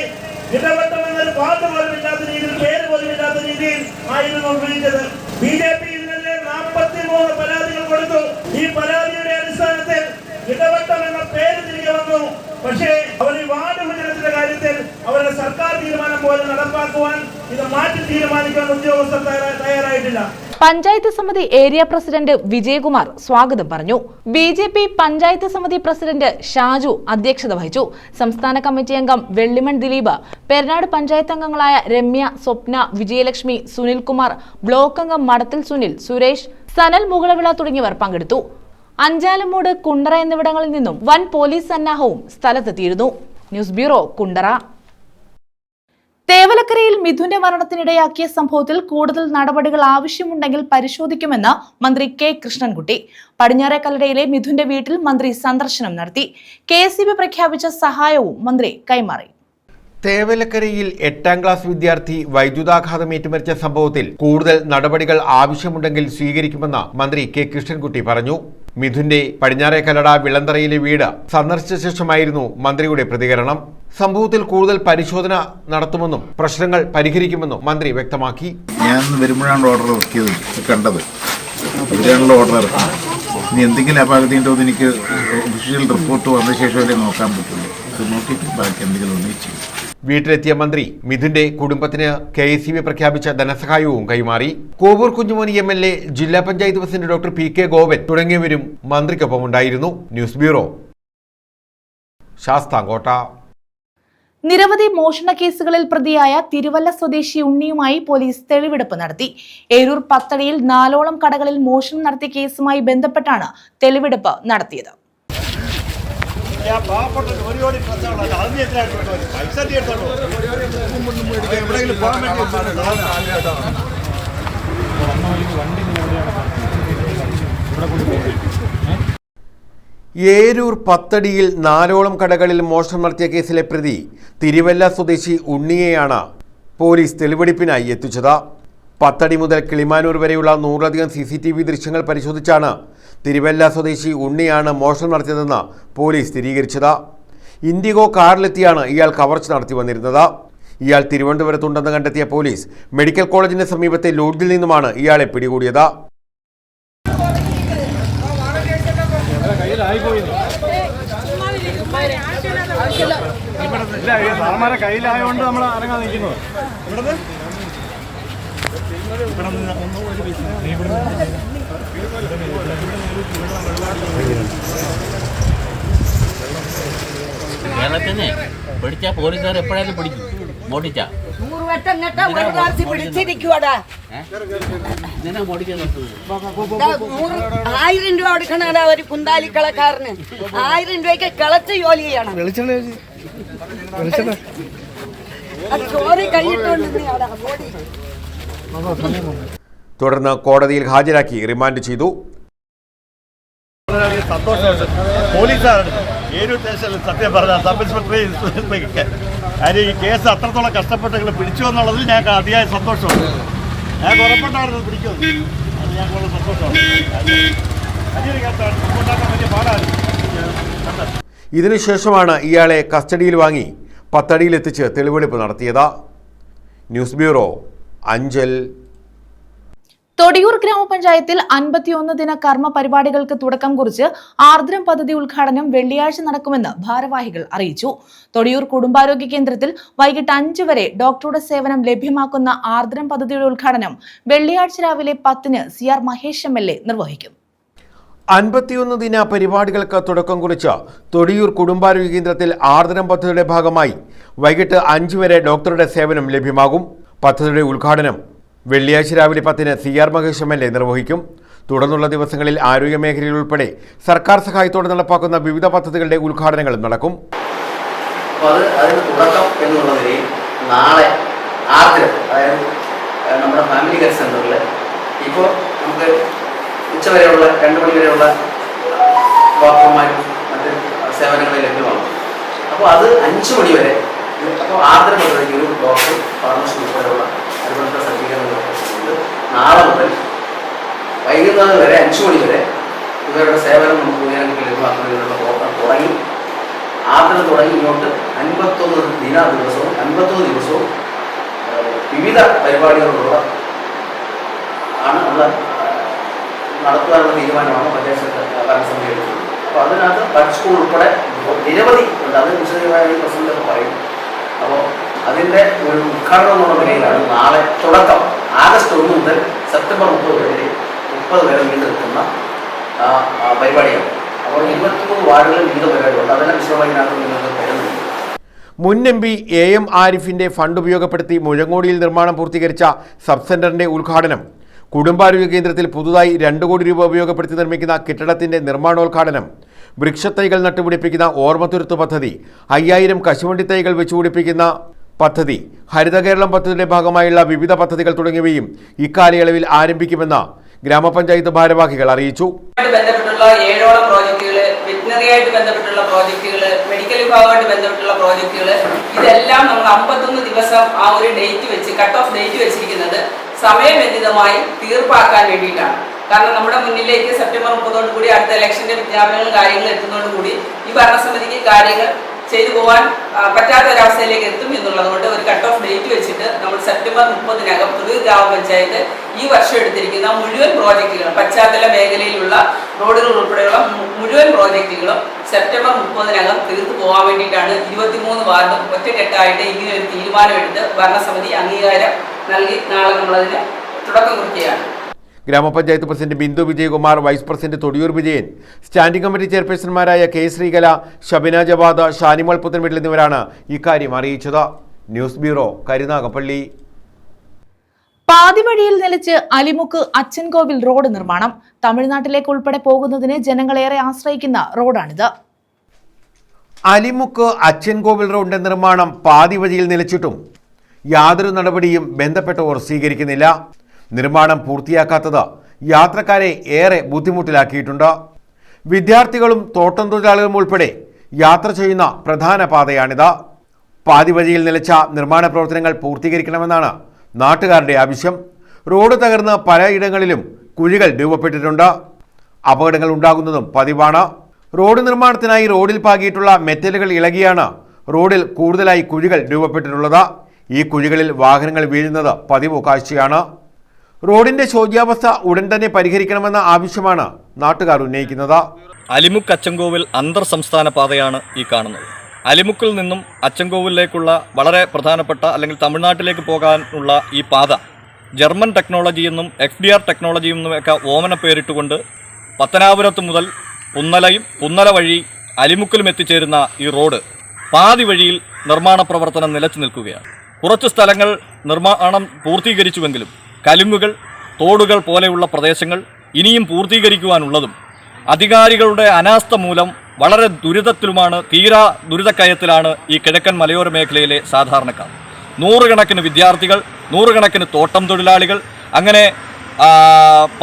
ഇടവട്ടം എന്നൊരു വാർഡ് പോലും ഇല്ലാത്ത രീതിയിൽ, പേര് പോലും ഇല്ലാത്ത രീതിയിൽ ആയിരുന്നു ഉപയോഗിച്ചത്. BJP ഇതിനെതിരെ 43 പരാതികൾ കൊടുത്തു. ഈ പരാതിയുടെ അടിസ്ഥാനത്തിൽ ഇടവട്ടം എന്ന പേര് തിരികെ വന്നു. പക്ഷേ അവർ ഈ വാർഡ് വിഭജനത്തിന്റെ കാര്യത്തിൽ അവരുടെ സർക്കാർ തീരുമാനം പോലെ നടപ്പാക്കുവാൻ, ഇത് മാറ്റി തീരുമാനിക്കാൻ ഉദ്യോഗസ്ഥർ തയ്യാറായിട്ടില്ല. പഞ്ചായത്ത് സമിതി ഏരിയ പ്രസിഡന്റ് വിജയകുമാർ സ്വാഗതം പറഞ്ഞു. BJP പഞ്ചായത്ത് സമിതി പ്രസിഡന്റ് ഷാജു അധ്യക്ഷത വഹിച്ചു. സംസ്ഥാന കമ്മിറ്റി അംഗം വെള്ളിമൺ ദിലീപ്, പെരിനാട് പഞ്ചായത്ത് അംഗങ്ങളായ രമ്യ, സ്വപ്ന, വിജയലക്ഷ്മി, സുനിൽകുമാർ, ബ്ലോക്ക് അംഗം മടത്തിൽ സുനിൽ, സുരേഷ്, സനൽ മുകളവിള തുടങ്ങിയവർ പങ്കെടുത്തു. അഞ്ചാലമൂട്, കുണ്ടറ എന്നിവിടങ്ങളിൽ നിന്നും വൻ പോലീസ് സന്നാഹവും സ്ഥലത്തെത്തിയിരുന്നു. News bureau, Kundara. തേവലക്കരയിൽ മിഥുന്റെ മരണത്തിനിടയാക്കിയ സംഭവത്തിൽ കൂടുതൽ നടപടികൾ ആവശ്യമുണ്ടെങ്കിൽ പരിശോധിക്കുമെന്ന് മന്ത്രി K. കൃഷ്ണൻകുട്ടി. പടിഞ്ഞാറേക്കല്ലടയിലെ മിഥുന്റെ വീട്ടിൽ മന്ത്രി സന്ദർശനം നടത്തി. KSEB പ്രഖ്യാപിച്ച സഹായവും മന്ത്രി കൈമാറി. തേവലക്കരയിൽ 8ാം ക്ലാസ് വിദ്യാർത്ഥി വൈദ്യുതാഘാതമേറ്റ് മരിച്ച സംഭവത്തിൽ കൂടുതൽ നടപടികൾ ആവശ്യമുണ്ടെങ്കിൽ സ്വീകരിക്കുമെന്ന് മന്ത്രി K. കൃഷ്ണൻകുട്ടി പറഞ്ഞു. മിഥുന്റെ പടിഞ്ഞാറേക്കല്ലട വിളന്തറയിലെ വീട് സന്ദർശിച്ച ശേഷമായിരുന്നു മന്ത്രിയുടെ പ്രതികരണം. സംഭവത്തിൽ കൂടുതൽ പരിശോധന നടത്തുമെന്നും പ്രശ്നങ്ങൾ പരിഹരിക്കുമെന്നും മന്ത്രി വ്യക്തമാക്കി. ഞാൻ വരുമ്പോഴാണ് ഓർഡർ ഇറക്കിയത്, കണ്ടത് അതിനാണല്ലോ ഓർഡർ ഇറക്കി. ഇനി എന്തെങ്കിലും അപാകത ഉണ്ടോ എന്ന് എനിക്ക് ഒഫീഷ്യൽ റിപ്പോർട്ട് വന്ന ശേഷമല്ലേ നോക്കാൻ പറ്റുള്ളൂ. അത് നോക്കിയിട്ട് ബാക്കി എന്തെങ്കിലും ഉന്നയിച്ചു. വീട്ടിലെത്തിയ മന്ത്രി മിഥുന്റെ കുടുംബത്തിന് KSEB പ്രഖ്യാപിച്ച ധനസഹായവും കൈമാറി. കോവൂർ കുഞ്ഞുമോൻ MLA, ജില്ലാ panchayat president doctor PK Goan തുടങ്ങിയവരും മന്ത്രിക്കൊപ്പമുണ്ടായിരുന്നു. News bureau, Sasthamkotta. നിരവധി മോഷണ കേസുകളിൽ പ്രതിയായ തിരുവല്ല സ്വദേശി ഉണ്ണിയുമായി പോലീസ് തെളിവെടുപ്പ് നടത്തി. ഏരൂർ പത്തടിയിൽ 4ഓളം കടകളിൽ മോഷണം നടത്തിയ കേസുമായി ബന്ധപ്പെട്ടാണ് തെളിവെടുപ്പ് നടത്തിയത്. ഏരൂർ പത്തടിയിൽ 4ഓളം കടകളിൽ മോഷണം നടത്തിയ കേസിലെ പ്രതി തിരുവല്ല സ്വദേശി ഉണ്ണിയെയാണ് പോലീസ് തെളിവെടുപ്പിനായി എത്തിച്ചത്. പത്തടി മുതൽ കിളിമാനൂർ വരെയുള്ള 100ലധികം CCTV ദൃശ്യങ്ങൾ പരിശോധിച്ചാണ് തിരുവല്ല സ്വദേശി ഉണ്ണിയാണ് മോഷണം നടത്തിയതെന്ന് പോലീസ് സ്ഥിരീകരിച്ചത്. ഇൻഡിഗോ കാറിലെത്തിയാണ് ഇയാൾ കവർച്ച നടത്തി വന്നിരുന്നത്. ഇയാൾ തിരുവനന്തപുരത്തുണ്ടെന്ന് കണ്ടെത്തിയ പോലീസ് മെഡിക്കൽ കോളേജിന് സമീപത്തെ ലോഡ്ജിൽ നിന്നുമാണ് ഇയാളെ പിടികൂടിയത്. കയ്യിലായോണ്ട് നമ്മൾ ഇറങ്ങാൻ നിൽക്കുന്നത്. കേരളത്തിനെ പിടിച്ച പോലീസുകാർ എപ്പോഴായാലും പിടിക്കും. മോട്ടിച്ചാ 100 വട്ടം പിടിച്ചിരിക്കുവാടാ. 1000 രൂപ കൊടുക്കണടാ ഒരു കുന്താലി കളക്കാരന്. 1000 രൂപയ്ക്ക് കളച്ച് ജോലി ചെയ്യണം. ചോറി കൈയിട്ടുകൊണ്ട് തുടർന്ന് കോടതിയിൽ ഹാജരാക്കി റിമാൻഡ് ചെയ്തു. സന്തോഷമുണ്ട് പോലീസുകാരുടെ ഏരൂർ സ്റ്റേഷനിൽ സത്യം പറഞ്ഞ സബ് ഇൻസ്പെക്ടർ കാര്യം ഈ കേസ് അത്രത്തോളം കഷ്ടപ്പെട്ട് നിങ്ങൾ പിടിച്ചു എന്നുള്ളതിൽ ഞങ്ങൾക്ക് അതിയായ സന്തോഷമുണ്ട്. ഞങ്ങൾക്ക് ഉറപ്പുണ്ടായിരുന്നത് പിടിക്കുമെന്ന്. അത് ഞങ്ങൾക്ക് വളരെ സന്തോഷമാണ്. വലിയൊരു കേസാണ്, റിപ്പോർട്ടാക്കാൻ വലിയ പാടായിരുന്നു. ഇതിനുശേഷമാണ് ഇയാളെ കസ്റ്റഡിയിൽ വാങ്ങി പത്തടിയിലെത്തിച്ച് തെളിവെടുപ്പ് നടത്തിയത്. News bureau, Anchal. തൊടിയൂർ ഗ്രാമപഞ്ചായത്തിൽ 51 ദിന കർമ്മ പരിപാടികൾക്ക് തുടക്കം കുറിച്ച് ആർദ്രം പദ്ധതി ഉദ്ഘാടനം വെള്ളിയാഴ്ച നടക്കുമെന്ന് ഭാരവാഹികൾ അറിയിച്ചു. തൊടിയൂർ കുടുംബാരോഗ്യ കേന്ദ്രത്തിൽ വൈകിട്ട് 5 വരെ ഡോക്ടറുടെ സേവനം ലഭ്യമാക്കുന്ന ആർദ്രം പദ്ധതിയുടെ ഉദ്ഘാടനം വെള്ളിയാഴ്ച രാവിലെ 10-ന് CR മഹേഷ് MLA നിർവഹിക്കും. 51 ദിന പരിപാടികൾക്ക് തുടക്കം കുറിച്ച് തൊടിയൂർ കുടുംബാരോഗ്യ കേന്ദ്രത്തിൽ ആർദ്രം പദ്ധതിയുടെ ഭാഗമായി വൈകിട്ട് 5 വരെ ഡോക്ടറുടെ സേവനം ലഭ്യമാകും. പദ്ധതിയുടെ ഉദ്ഘാടനം വെള്ളിയാഴ്ച രാവിലെ 10-ന് CR മഹേഷ് MLA നിർവഹിക്കും. തുടർന്നുള്ള ദിവസങ്ങളിൽ ആരോഗ്യ മേഖലയിൽ ഉൾപ്പെടെ സർക്കാർ സഹായത്തോടെ നടപ്പാക്കുന്ന വിവിധ പദ്ധതികളുടെ ഉദ്ഘാടനങ്ങളും നടക്കും. അതിന് തുടക്കം എന്നുള്ള നിലയിൽ നാളെ ആർദ്രം, അതായത് നമ്മുടെ ഫാമിലി കെയർ സെൻ്ററിൽ ഇപ്പോൾ നമുക്ക് ഉച്ചവരെയുള്ള 2 മണി വരെയുള്ള ഡോക്ടർമാരും മറ്റ് സേവനങ്ങൾ ലഭ്യമാണ്. അപ്പോൾ അത് 5 മണി വരെ, അപ്പോൾ ആർദ്രം പദ്ധതിക്ക് ഒരു ഡോക്ടർ ഫാർമസി ഉൾപ്പെടെയുള്ള അനുബന്ധ സജ്ജീകരണങ്ങളുണ്ട്. നാളെ മുതൽ വൈകുന്നേരം വരെ 5 മണി വരെ ഇവരുടെ സേവനം നമുക്ക് ഉയരങ്ങൾക്ക് ലഭ്യമാക്കുന്നതിനുള്ള പ്രവർത്തനം തുടങ്ങി. ആർദ്രം തുടങ്ങി ഇങ്ങോട്ട് 51 ദിവസവും വിവിധ പരിപാടികളുള്ള ആണ് നമ്മൾ നടത്തുവാനുള്ള തീരുമാനമാണ് പഞ്ചായത്ത് ഭരണസമിതി എടുക്കുന്നത്. അപ്പോൾ അതിനകത്ത് ടച്ച് സ്കൂൾ ഉൾപ്പെടെ നിരവധി ഉണ്ട്. അത് വിശദമായി പ്രസിഡന്റൊക്കെ പറയും. അപ്പോൾ അതിൻ്റെ ഒരു ഉദ്ഘാടനം എന്നുള്ള നിലയിലാണ് നാളെ തുടക്കം. ആഗസ്റ്റ് 1 മുതൽ സെപ്റ്റംബർ 30 വരെ നീണ്ടു നിൽക്കുന്ന പരിപാടിയാണ്. അപ്പോൾ 23 വാർഡുകളിൽ വിവിധ പരിപാടികളുണ്ട്. അതെല്ലാം വിശദമായി നിങ്ങൾക്ക് തരുന്നുണ്ട്. മുൻ MP AM ആരിഫിന്റെ ഫണ്ട് ഉപയോഗപ്പെടുത്തി മുഴങ്ങോടിയിൽ നിർമ്മാണം പൂർത്തീകരിച്ച സബ് സെന്ററിന്റെ ഉദ്ഘാടനം, കുടുംബാരോഗ്യ കേന്ദ്രത്തിൽ പുതുതായി 2 കോടി രൂപ ഉപയോഗപ്പെടുത്തി നിർമ്മിക്കുന്ന കെട്ടിടത്തിന്റെ നിർമ്മാണോദ്ഘാടനം, വൃക്ഷത്തൈകൾ നട്ടുപിടിപ്പിക്കുന്ന ഓർമ്മത്തുരുത്ത് പദ്ധതി, 5000 കശുവണ്ടി തൈകൾ വെച്ചുപിടിപ്പിക്കുന്ന പദ്ധതി, ഹരിത കേരളം പദ്ധതിയുടെ ഭാഗമായുള്ള വിവിധ പദ്ധതികൾ തുടങ്ങിയവയും ഇക്കാലയളവിൽ ആരംഭിക്കുമെന്ന് ഗ്രാമപഞ്ചായത്ത് ഭാരവാഹികൾ അറിയിച്ചു. ബന്ധപ്പെട്ടുള്ള 7ഓളം പ്രോജക്റ്റുകൾ, വെറ്റിനറിയായിട്ട് ബന്ധപ്പെട്ടുള്ള പ്രോജക്റ്റുകൾ, മെഡിക്കൽ വിഭാഗമായിട്ട് ബന്ധപ്പെട്ടുള്ള പ്രോജക്റ്റുകൾ, ഇതെല്ലാം നമ്മൾ 51 ദിവസം ആ ഒരു ഡേറ്റ് വെച്ച് കട്ട് ഓഫ് ഡേറ്റ് വെച്ചിരിക്കുന്നത് സമയബന്ധിതമായി തീർപ്പാക്കാൻ വേണ്ടിയിട്ടാണ്. കാരണം നമ്മുടെ മുന്നിലേക്ക് സെപ്റ്റംബർ 30 കൂടി അടുത്ത ഇലക്ഷന്റെ വിജ്ഞാപനങ്ങളും കാര്യങ്ങളും എത്തുന്നതോടുകൂടി ഈ ഭരണസമിതിക്ക് കാര്യങ്ങൾ ചെയ്തു പോകാൻ പറ്റാത്ത ഒരവസ്ഥയിലേക്ക് എത്തും എന്നുള്ളതുകൊണ്ട് ഒരു കട്ട് ഓഫ് ഡേറ്റ് വെച്ചിട്ട് നമ്മൾ സെപ്റ്റംബർ 30-നകം തൊടിയൂർ ഗ്രാമപഞ്ചായത്ത് ഈ വർഷം എടുത്തിരിക്കുന്ന മുഴുവൻ പ്രോജക്റ്റുകളും, പശ്ചാത്തല മേഖലയിലുള്ള റോഡുകൾ ഉൾപ്പെടെയുള്ള മുഴുവൻ പ്രോജക്റ്റുകളും സെപ്റ്റംബർ 30-നകം തീർത്തു പോകാൻ വേണ്ടിയിട്ടാണ് 23 വാർഡും ഒറ്റക്കെട്ടായിട്ട് ഇങ്ങനെ ഒരു തീരുമാനമെടുത്ത് ഭരണസമിതി അംഗീകാരം നൽകി നാളെ നമ്മളതിന് തുടക്കം കുറിക്കുകയാണ്. ഗ്രാമപഞ്ചായത്ത് president Bindu Vijayakumar, vice president Thodiyoor Vijayan, standing committee ചെയർപേഴ്സൺമാരായ K ശ്രീകല, ഷബിന ജവാദ്, ഷാനിമോൾ പുത്തൻവീട്ടിൽ എന്നിവരാണ് ഇക്കാര്യം അറിയിച്ചത്. News bureau, Karunagappally. പാതിവഴിയിൽ നിലച്ച് അലിമുക്ക് അച്ചൻകോവിൽ റോഡ് നിർമ്മാണം. തമിഴ്നാട്ടിലേക്ക് ഉൾപ്പെടെ പോകുന്നതിന് ജനങ്ങളേറെ ആശ്രയിക്കുന്ന റോഡാണിത്. അലിമുക്ക് അച്ചൻകോവിൽ റോഡിന്റെ നിർമ്മാണം പാതിവഴിയിൽ നിലച്ചിട്ടും യാതൊരു നടപടിയും ബന്ധപ്പെട്ടവർ സ്വീകരിക്കുന്നില്ല. നിർമ്മാണം പൂർത്തിയാക്കാത്തത് യാത്രക്കാരെ ഏറെ ബുദ്ധിമുട്ടിലാക്കിയിട്ടുണ്ട്. വിദ്യാർത്ഥികളും തോട്ടം തൊഴിലാളികളും ഉൾപ്പെടെ യാത്ര ചെയ്യുന്ന പ്രധാന പാതയാണിത്. പാതിവഴിയിൽ നിലച്ച നിർമ്മാണ പ്രവർത്തനങ്ങൾ പൂർത്തീകരിക്കണമെന്നാണ് നാട്ടുകാരുടെ ആവശ്യം. റോഡ് തകർന്ന് പലയിടങ്ങളിലും കുഴികൾ രൂപപ്പെട്ടിട്ടുണ്ട്. അപകടങ്ങൾ ഉണ്ടാകുന്നതും പതിവാണ്. റോഡ് നിർമ്മാണത്തിനായി റോഡിൽ പാകിയിട്ടുള്ള മെറ്റലുകൾ ഇളകിയാണ് റോഡിൽ കൂടുതലായി കുഴികൾ രൂപപ്പെട്ടിട്ടുള്ളത്. ഈ കുഴികളിൽ വാഹനങ്ങൾ വീഴുന്നത് പതിവ് കാഴ്ചയാണ്. റോഡിന്റെ ശോച്യാവസ്ഥ ഉടൻ തന്നെ പരിഹരിക്കണമെന്ന ആവശ്യമാണ് നാട്ടുകാർ ഉന്നയിക്കുന്നത്. അലിമുക്ക് അച്ചൻകോവിൽ അന്തർ സംസ്ഥാന പാതയാണ് ഈ കാണുന്നത്. അലിമുക്കിൽ നിന്നും അച്ചൻകോവിലേക്കുള്ള വളരെ പ്രധാനപ്പെട്ട അല്ലെങ്കിൽ തമിഴ്നാട്ടിലേക്ക് പോകാനുള്ള ഈ പാത ജർമ്മൻ ടെക്നോളജി എന്നും FDR ടെക്നോളജി എന്നുമൊക്കെ ഓമന പേരിട്ടുകൊണ്ട് പത്തനാപുരത്ത് മുതൽ പുന്നലയും പുന്നല വഴി അലിമുക്കിലും എത്തിച്ചേരുന്ന ഈ റോഡ് പാതി വഴിയിൽ നിർമ്മാണ പ്രവർത്തനം നിലച്ചു നിൽക്കുകയാണ്. കുറച്ച് സ്ഥലങ്ങൾ നിർമ്മാണം പൂർത്തീകരിച്ചുവെങ്കിലും കലുങ്ങുകൾ, തോടുകൾ പോലെയുള്ള പ്രദേശങ്ങൾ ഇനിയും പൂർത്തീകരിക്കുവാനുള്ളതും അധികാരികളുടെ അനാസ്ഥ മൂലം വളരെ ദുരിതത്തിലുമാണ്, തീരാ ദുരിതക്കയത്തിലാണ് ഈ കിഴക്കൻ മലയോര മേഖലയിലെ സാധാരണക്കാർ. 100 കണക്കിന് വിദ്യാർത്ഥികൾ, 100 കണക്കിന് തോട്ടം തൊഴിലാളികൾ, അങ്ങനെ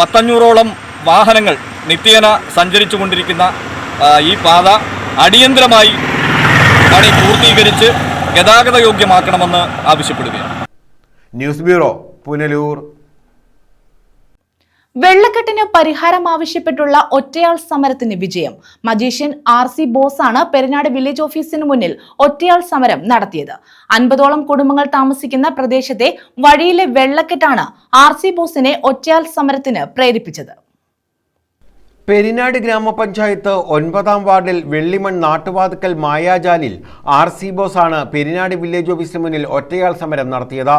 500-ഓളം വാഹനങ്ങൾ നിത്യേന സഞ്ചരിച്ചു കൊണ്ടിരിക്കുന്ന ഈ പാത അടിയന്തരമായി പണി പൂർത്തീകരിച്ച് ഗതാഗത യോഗ്യമാക്കണമെന്ന് ആവശ്യപ്പെടുകയാണ്. News bureau, Punalur. വെള്ളക്കെട്ടിന് പരിഹാരം ആവശ്യപ്പെട്ടുള്ള ഒറ്റയാൾ സമരത്തിന് വിജയം. മജീഷ്യൻ RC ബോസാണ് പെരിനാട് വില്ലേജ് ഓഫീസിന് മുന്നിൽ ഒറ്റയാൾ സമരം നടത്തിയത്. 50ഓളം കുടുംബങ്ങൾ താമസിക്കുന്ന പ്രദേശത്തെ വഴിയിലെ വെള്ളക്കെട്ടാണ് RC ബോസിനെ ഒറ്റയാൾ സമരത്തിന് പ്രേരിപ്പിച്ചത്. പെരിനാട് ഗ്രാമപഞ്ചായത്ത് 9-ാം വാർഡിൽ വെള്ളിമൺ നാട്ടുവാതുക്കൽ മായാജാലിൽ RC ബോസാണ് പെരിനാട് വില്ലേജ് ഓഫീസിന് മുന്നിൽ ഒറ്റയാൾ സമരം നടത്തിയത്.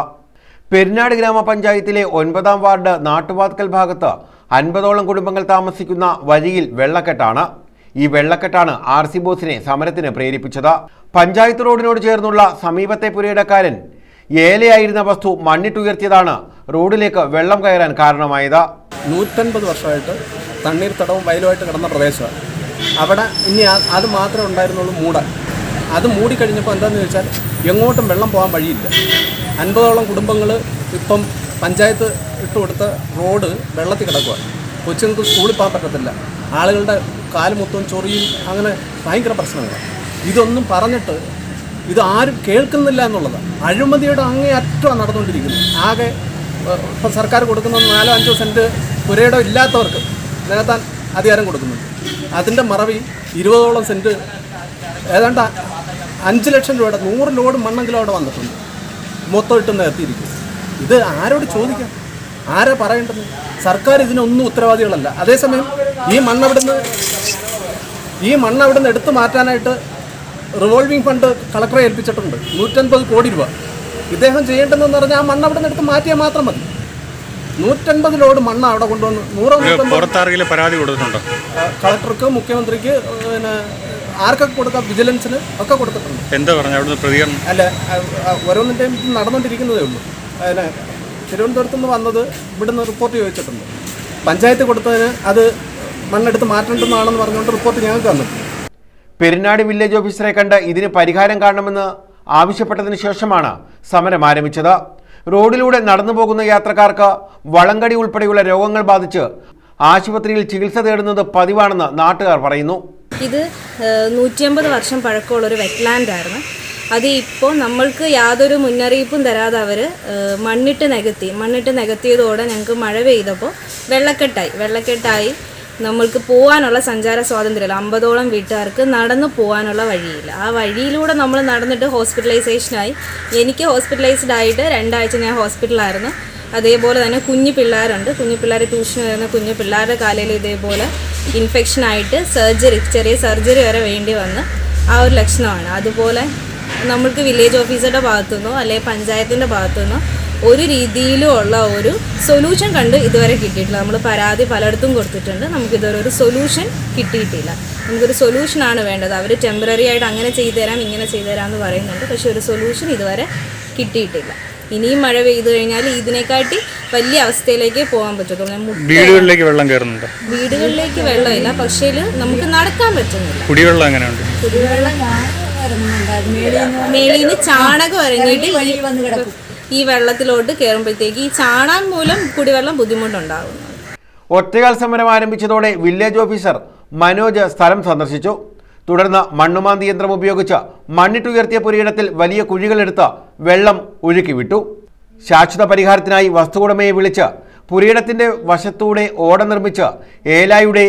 പെരിനാട് ഗ്രാമപഞ്ചായത്തിലെ 9-ാം വാർഡ് നാട്ടുവാതുക്കൽ ഭാഗത്ത് 50ഓളം കുടുംബങ്ങൾ താമസിക്കുന്ന വഴിയിൽ വെള്ളക്കെട്ടാണ്. ഈ വെള്ളക്കെട്ടാണ് RC ബോസിനെ സമരത്തിന് പ്രേരിപ്പിച്ചത്. പഞ്ചായത്ത് റോഡിനോട് ചേർന്നുള്ള സമീപത്തെ പുരയിടക്കാരൻ ഏലയായിരുന്ന വസ്തു മണ്ണിട്ടുയർത്തിയതാണ് റോഡിലേക്ക് വെള്ളം കയറാൻ കാരണമായത്. 150 വർഷമായിട്ട് തണ്ണീർത്തടവും വയലുമായിട്ട് കിടന്ന പ്രദേശമാണ്. അവിടെ ഇനി അത് മാത്രമേ ഉണ്ടായിരുന്നുള്ളൂ മൂടാൻ. അത് മൂടിക്കഴിഞ്ഞപ്പോൾ എന്താണെന്ന് ചോദിച്ചാൽ എങ്ങോട്ടും വെള്ളം പോകാൻ വഴിയില്ല. 50ഓളം കുടുംബങ്ങൾ ഇപ്പം പഞ്ചായത്ത് ഇട്ടുകൊടുത്ത റോഡ് വെള്ളത്തിൽ കിടക്കുകയാണ്. കൊച്ചുങ്ങൾക്ക് സ്കൂളിൽ പോകാൻ പറ്റത്തില്ല. ആളുകളുടെ കാല് മൊത്തം ചൊറിയും, അങ്ങനെ ഭയങ്കര പ്രശ്നങ്ങളാണ്. ഇതൊന്നും പറഞ്ഞിട്ട് ഇത് ആരും കേൾക്കുന്നില്ല എന്നുള്ളതാണ്. അഴിമതിയുടെ അങ്ങേയറ്റമാണ് നടന്നുകൊണ്ടിരിക്കുന്നത്. ആകെ ഇപ്പം സർക്കാർ കൊടുക്കുന്ന 4-5 സെൻറ്റ് പുരയിടം ഇല്ലാത്തവർക്ക് നികത്താൻ അധികാരം കൊടുക്കുന്നുണ്ട്. അതിൻ്റെ മറവിൽ 20ഓളം സെൻറ്റ് ഏതാണ്ട് 5 ലക്ഷം രൂപയുടെ 100 ലോഡ് മണ്ണെങ്കിലും അവിടെ വന്നിട്ടുണ്ട്. മൊത്തം ഇട്ട് നികത്തിയിരിക്കും. ഇത് ആരോട് ചോദിക്കാം? ആരാ പറയേണ്ടത്? സർക്കാർ ഇതിനൊന്നും ഉത്തരവാദികളല്ല. അതേസമയം ഈ മണ്ണവിടുന്ന് എടുത്തു മാറ്റാനായിട്ട് റിവോൾവിംഗ് ഫണ്ട് കളക്ടറെ ഏൽപ്പിച്ചിട്ടുണ്ട് 150 കോടി രൂപ. ഇദ്ദേഹം ചെയ്യേണ്ടതെന്ന് പറഞ്ഞാൽ ആ മണ്ണവിടുന്ന് എടുത്ത് മാറ്റിയാൽ മാത്രം മതി. 150 ലോഡ് മണ്ണ് അവിടെ കൊണ്ടുവന്ന് 100 പരാതി കൊടുത്തിട്ടുണ്ടോ? കളക്ടർക്ക്, മുഖ്യമന്ത്രിക്ക്, പിന്നെ ആർക്കൊക്കെ കൊടുക്കാം, വിജിലൻസിന് ഒക്കെ കൊടുത്തിട്ടുണ്ട്. എന്താ പറഞ്ഞ അവിടുന്ന് പ്രതികരണം? അല്ല, ഓരോന്നിൻ്റെയും നടന്നുകൊണ്ടിരിക്കുന്നതേ ഉള്ളൂ. പിന്നെ തിരുവനന്തപുരത്ത് നിന്ന് വന്നത് ഇവിടുന്ന് റിപ്പോർട്ട് ചോദിച്ചിട്ടുണ്ട്. പഞ്ചായത്ത് കൊടുത്തതിന് അത് മണ്ണെടുത്ത് മാറ്റേണ്ടതാണെന്ന് പറഞ്ഞുകൊണ്ട് റിപ്പോർട്ട് ഞങ്ങൾക്ക് തന്നിട്ടുണ്ട്. പെരിനാട് വില്ലേജ് ഓഫീസറെ കണ്ട് ഇതിന് പരിഹാരം കാണണമെന്ന് ആവശ്യപ്പെട്ടതിന് ശേഷമാണ് സമരം ആരംഭിച്ചത്. റോഡിലൂടെ നടന്നു പോകുന്ന യാത്രക്കാർക്ക് വളങ്കടി ഉൾപ്പെടെയുള്ള രോഗങ്ങൾ ബാധിച്ച് ആശുപത്രിയിൽ ചികിത്സ തേടുന്നത് പതിവാണെന്ന് നാട്ടുകാർ പറയുന്നു. ഇത് 150 വർഷം പഴക്കമുള്ളൊരു വെറ്റ്ലാൻഡായിരുന്നു. അത് ഇപ്പോൾ നമ്മൾക്ക് യാതൊരു മുന്നറിയിപ്പും തരാതെ അവർ മണ്ണിട്ട് നികത്തിയതോടെ ഞങ്ങൾക്ക് മഴ പെയ്തപ്പോൾ വെള്ളക്കെട്ടായി നമ്മൾക്ക് പോകാനുള്ള സഞ്ചാര സ്വാതന്ത്ര്യമില്ല. 50ഓളം വീട്ടുകാർക്ക് നടന്നു പോകാനുള്ള വഴിയില്ല. ആ വഴിയിലൂടെ നമ്മൾ നടന്നിട്ട് ഹോസ്പിറ്റലൈസേഷനായി. എനിക്ക് ഹോസ്പിറ്റലൈസ്ഡ് ആയിട്ട് 2 ആഴ്ച ഞാൻ ഹോസ്പിറ്റലായിരുന്നു. അതേപോലെ തന്നെ കുഞ്ഞു പിള്ളേരുണ്ട്. ട്യൂഷന് വരുന്ന കുഞ്ഞു പിള്ളേരുടെ കാലയിൽ ഇതേപോലെ ഇൻഫെക്ഷനായിട്ട് ചെറിയ സർജറി വരെ വേണ്ടി വന്ന് ആ ഒരു ലക്ഷണമാണ്. അതുപോലെ നമ്മൾക്ക് വില്ലേജ് ഓഫീസറുടെ ഭാഗത്തുനിന്നോ അല്ലെങ്കിൽ പഞ്ചായത്തിൻ്റെ ഭാഗത്തുനിന്നോ ഒരു രീതിയിലും ഉള്ള ഒരു സൊല്യൂഷൻ കണ്ട് ഇതുവരെ കിട്ടിയിട്ടില്ല. നമ്മൾ പരാതി പലയിടത്തും കൊടുത്തിട്ടുണ്ട്. നമുക്കിതുവരെ ഒരു സൊല്യൂഷൻ കിട്ടിയിട്ടില്ല. നമുക്കൊരു സൊല്യൂഷനാണ് വേണ്ടത്. അവർ ടെമ്പററി ആയിട്ട് അങ്ങനെ ചെയ്തു തരാം, ഇങ്ങനെ ചെയ്തു തരാം എന്ന് പറയുന്നുണ്ട്. പക്ഷെ ഒരു സൊല്യൂഷൻ ഇതുവരെ കിട്ടിയിട്ടില്ല. ഇനിയും മഴ പെയ്തു കഴിഞ്ഞാൽ ഇതിനെക്കാട്ടി വലിയ അവസ്ഥയിലേക്ക് പോകാൻ പറ്റത്തുള്ളൂ. വീടുകളിലേക്ക് വെള്ളം കയറുന്നുണ്ട്. വീടുകളിലേക്ക് വെള്ളമില്ല, പക്ഷേ നമുക്ക് നടക്കാൻ പറ്റുന്നില്ല. കുടിവെള്ളം എങ്ങനെയുണ്ട്? കുടിവെള്ളം മേളിന്ന് ചാണകം ഇറങ്ങിയിട്ട് ഈ വെള്ളത്തിലോട്ട് കയറുമ്പോഴത്തേക്ക് ഈ ചാണകം മൂലം കുടിവെള്ളം ബുദ്ധിമുട്ടുണ്ടാകുന്നു. ഒറ്റയാൾ സമരം ആരംഭിച്ചതോടെ വില്ലേജ് ഓഫീസർ മനോജ് സ്ഥലം സന്ദർശിച്ചു. തുടർന്ന് മണ്ണുമാന്തി യന്ത്രം ഉപയോഗിച്ച് മണ്ണിട്ടുയർത്തിയ പുരയിടത്തിൽ വലിയ കുഴികളെടുത്ത് വെള്ളം ഒഴുക്കിവിട്ടു. ശാശ്വത പരിഹാരത്തിനായി വസ്തുവുടമയെ വിളിച്ച് പുരയിടത്തിന്റെ വശത്തൂടെ ഓട നിർമ്മിച്ച് ഏലായുടെ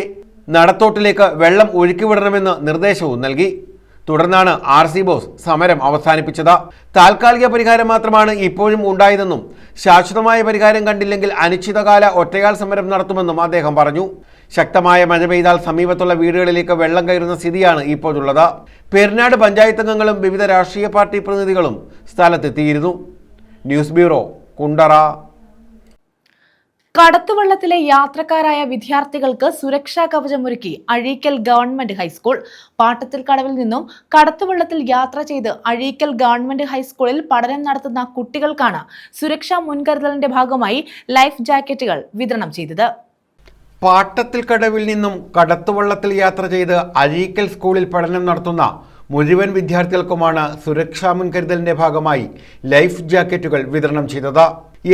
നടത്തോട്ടിലേക്ക് വെള്ളം ഒഴുക്കിവിടണമെന്ന് നിർദ്ദേശവും നൽകി. തുടർന്നാണ് RC ബോസ് സമരം അവസാനിപ്പിച്ചത്. താൽക്കാലിക പരിഹാരം മാത്രമാണ് ഇപ്പോഴും ഉണ്ടായതെന്നും ശാശ്വതമായ പരിഹാരം കണ്ടില്ലെങ്കിൽ അനിശ്ചിതകാല ഒറ്റയാൾ സമരം നടത്തുമെന്നും അദ്ദേഹം പറഞ്ഞു. ശക്തമായ മഴ പെയ്താൽ സമീപത്തുള്ള വീടുകളിലേക്ക് വെള്ളം കയറുന്ന സ്ഥിതിയാണ് ഇപ്പോഴുള്ളത്. പെരിനാട് പഞ്ചായത്ത് അംഗങ്ങളും വിവിധ രാഷ്ട്രീയ പാർട്ടി പ്രതിനിധികളും സ്ഥലത്തെത്തിയിരുന്നു. News bureau, Kundara. കടത്തുവള്ളത്തിലെ യാത്രക്കാരായ വിദ്യാർത്ഥികൾക്ക് സുരക്ഷാ കവചമൊരുക്കി അഴീക്കൽ ഗവൺമെന്റ് ഹൈസ്കൂൾ. പാട്ടത്തിൽ കടവിൽ നിന്നും കടത്തുവള്ളത്തിൽ യാത്ര ചെയ്ത് അഴീക്കൽ ഗവൺമെന്റ് ഹൈസ്കൂളിൽ പഠനം നടത്തുന്ന കുട്ടികൾക്കാണ് സുരക്ഷാ മുൻകരുതലിന്റെ ഭാഗമായി ലൈഫ് ജാക്കറ്റുകൾ വിതരണം ചെയ്തത്. പാട്ടത്തിൽ കടവിൽ നിന്നും കടത്തുവള്ളത്തിൽ യാത്ര ചെയ്ത് അഴീക്കൽ സ്കൂളിൽ പഠനം നടത്തുന്ന മുഴുവൻ വിദ്യാർത്ഥികൾക്കുമാണ് സുരക്ഷാ മുൻകരുതലിന്റെ ഭാഗമായി ലൈഫ് ജാക്കറ്റുകൾ വിതരണം ചെയ്തത്.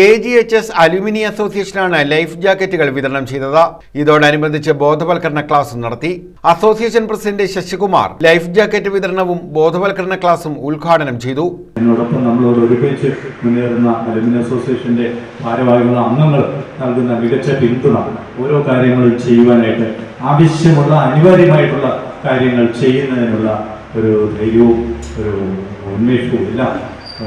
AGHS അലുമിനി അസോസിയേഷനാണ് ലൈഫ് ജാക്കറ്റുകൾ വിതരണം ചെയ്തത്. ഇതോടനുബന്ധിച്ച് ബോധവൽക്കരണ ക്ലാസ് നടത്തി. Association president Sasikumar life jacket വിതരണവും ബോധവൽക്കരണ ക്ലാസും ഉദ്ഘാടനം ചെയ്തു. എന്നോടൊപ്പം നമ്മളോട് ഒരുമിച്ച് മുന്നേറുന്ന അലുമിനി അസോസിയേഷന്റെ ഭാരവാഹികളുടെ അംഗങ്ങൾ നൽകുന്ന മികച്ച പിന്തുണ, ഓരോ കാര്യങ്ങളും ചെയ്യുവാനായിട്ട് ആവശ്യമുള്ള അനിവാര്യമായിട്ടുള്ള കാര്യങ്ങൾ ചെയ്യുന്നതിനുള്ള ഒരു ധൈര്യവും ഒരു ഉന്മേഷവും എല്ലാം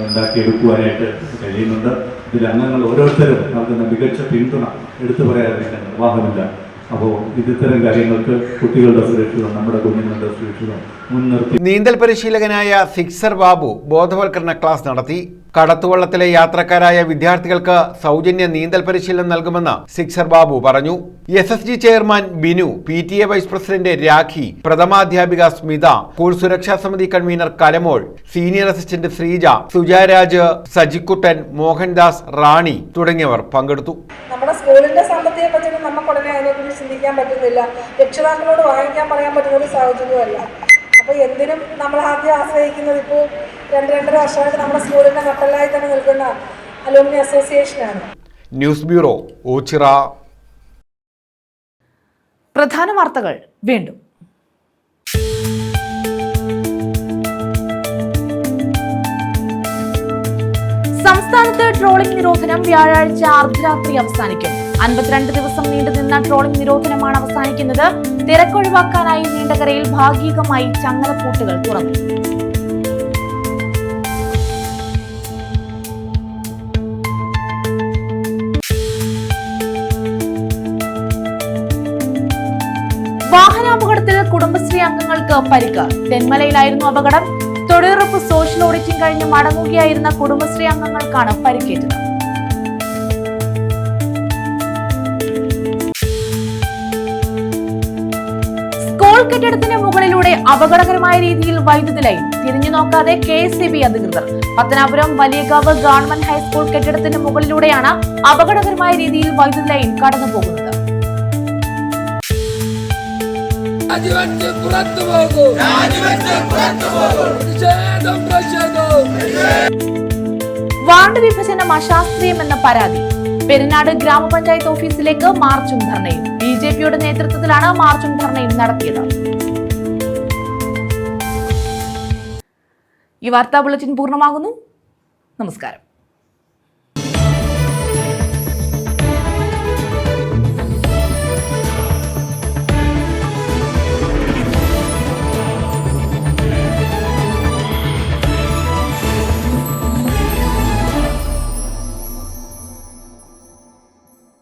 ഉണ്ടാക്കിയെടുക്കുവാനായിട്ട് കഴിയുന്നുണ്ട്. ഇതിൽ അംഗങ്ങൾ ഓരോരുത്തരും നൽകുന്ന മികച്ച പിന്തുണ എടുത്തു പറയാതിരിക്കാൻ നിർവാഹമില്ല. അപ്പോൾ ഇത്തരം കാര്യങ്ങൾക്ക് കുട്ടികളുടെ സുരക്ഷിതം, നമ്മുടെ കുഞ്ഞുങ്ങളുടെ സുരക്ഷിതം മുൻനിർത്തി നീന്തൽ പരിശീലകനായ സിക്സർ ബാബു ബോധവൽക്കരണ ക്ലാസ് നടത്തി. കടത്തുവള്ളത്തിലെ യാത്രക്കാരായ വിദ്യാർത്ഥികൾക്ക് സൗജന്യ നീന്തൽ പരിശീലനം നൽകുമെന്ന് സിക്സർ ബാബു പറഞ്ഞു. SSG chairman Binu, PTA vice president Rakhi, പ്രഥമാധ്യാപിക സ്മിത, സ്കൂൾ സുരക്ഷാ സമിതി convener Kalamol, senior assistant Sreeja, Sujaraj, Sajikuttan, Mohandas, Rani തുടങ്ങിയവർ പങ്കെടുത്തു. നമ്മുടെ സ്കൂളിന്റെ സാമ്പത്തിക ബജറ്റ് നമുക്ക് ഉടനെ അതിനെക്കുറിച്ച് ചിന്തിക്കാൻ പറ്റുന്നില്ല. രക്ഷിതാക്കളോട് വാങ്ങിക്കാൻ പറയാൻ പറ്റുന്ന ഒരു സാഹചര്യമല്ല. അപ്പോൾ എന്തിനും നമ്മൾ ആദ്യം ആശ്രയിക്കുന്നത് ഇപ്പോൾ 2-2.5 വർഷമായിട്ട് നമ്മുടെ സ്കൂളിന്റെ നട്ടലായി തന്നെ നിൽക്കുന്ന അലൂമിനി അസോസിയേഷനാണ്. News bureau, Ochira. പ്രധാന വാർത്തകൾ വീണ്ടും. സംസ്ഥാനത്ത് ട്രോളിംഗ് നിരോധനം വ്യാഴാഴ്ച അർദ്ധരാത്രി അവസാനിക്കും. 52 ദിവസം നീണ്ടുനിന്ന ട്രോളിംഗ് നിരോധനമാണ് അവസാനിക്കുന്നത്. തിരക്കൊഴിവാക്കാനായി നീണ്ടകരയിൽ ഭാഗികമായി ചങ്ങലപ്പൂട്ടുകൾ തുറന്നു. വാഹനാപകടത്തിൽ കുടുംബശ്രീ അംഗങ്ങൾക്ക് പരിക്ക്. തെന്മലയിലായിരുന്നു അപകടം. തൊഴിലുറപ്പ് സോഷ്യൽ ഓഡിറ്റിംഗ് കഴിഞ്ഞ് മടങ്ങുകയായിരുന്ന കുടുംബശ്രീ അംഗങ്ങൾക്കാണ് പരിക്കേറ്റത്. സ്കൂൾ കെട്ടിടത്തിന് മുകളിലൂടെ അപകടകരമായ രീതിയിൽ വൈദ്യുതി ലൈൻ. തിരിഞ്ഞു നോക്കാതെ KSEB അധികൃതർ. പത്തനാപുരം വലിയകാവ് ഗവൺമെന്റ് ഹൈസ്കൂൾ കെട്ടിടത്തിന് മുകളിലൂടെയാണ് അപകടകരമായ രീതിയിൽ വൈദ്യുതി ലൈൻ കടന്നുപോകുന്നത്. വാർഡ് വിഭജനം അശാസ്ത്രീയമെന്ന പരാതി. പെരിനാട് ഗ്രാമപഞ്ചായത്ത് ഓഫീസിലേക്ക് മാർച്ചും ധർണയും. BJPയുടെ നേതൃത്വത്തിലാണ് മാർച്ചും ധർണയും നടത്തിയത്. ഈ വാർത്താ ബുള്ളറ്റിൻ പൂർണ്ണമാകുന്നു. നമസ്കാരം.